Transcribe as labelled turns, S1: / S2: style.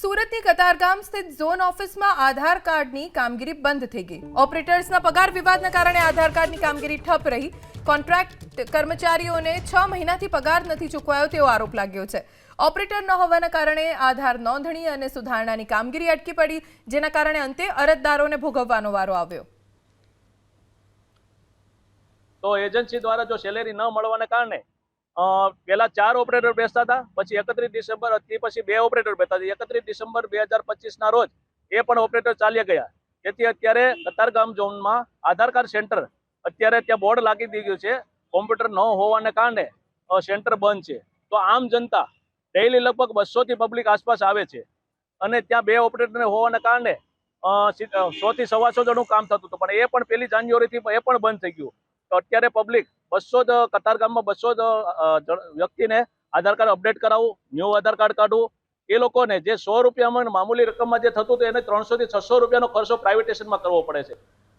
S1: સુરતની કતારગામ સ્થિત ઝોન ઓફિસમાં આધાર કાર્ડની કામગીરી બંધ થઈ ગઈ। ઓપરેટર્સના પગાર વિવાદના કારણે આધાર કાર્ડની કામગીરી ઠપ રહી। કોન્ટ્રાક્ટ કર્મચારીઓને 6 મહિનાથી પગાર નથી ચૂકવાયો તેવો આરોપ લાગ્યો છે। ઓપરેટર ન હોવાના કારણે આધાર નોંધણી અને સુધારણાની કામગીરી અટકી પડી, જેના કારણે અંતે અરજદારોને ભોગવવાનો વારો આવ્યો।
S2: તો એજન્સી દ્વારા જો સેલેરી ન મળવાને કારણે પહેલા 4 ઓપરેટર બેસતા હતા, પછી 31 ડિસેમ્બર પછી 2 ઓપરેટર બેસતા હતા। 31 ડિસેમ્બર 2025ના રોજ એ પણ ઓપરેટર ચાલ્યા ગયા। તેથી અત્યારે કતારગામ ઝોનમાં આધાર કાર્ડ સેન્ટર અત્યારે ત્યાં બોર્ડ લાગી દીધું છે। કોમ્પ્યુટર ન હોવાને કારણે સેન્ટર બંધ છે। તો આમ જનતા ડેઈલી લગભગ 200 થી પબ્લિક આસપાસ આવે છે અને ત્યાં 2 ઓપરેટર હોવાને કારણે 100 થી 125 જણનું કામ થતું હતું, પણ એ પણ 1 જાન્યુઆરીથી એ પણ બંધ થઈ ગયું। તો અત્યારે પબ્લિક 200 કતારગામમાં 200 વ્યક્તિને આધાર કાર્ડ અપડેટ કરાવવું, ન્યૂ આધાર કાર્ડ કાઢવું, એ લોકોને જે 100 રૂપિયામાં મામૂલી રકમમાં જે થતું હતું એને 300 થી 600 રૂપિયાનો ખર્ચો પ્રાઇવેટેશનમાં કરવો પડે છે।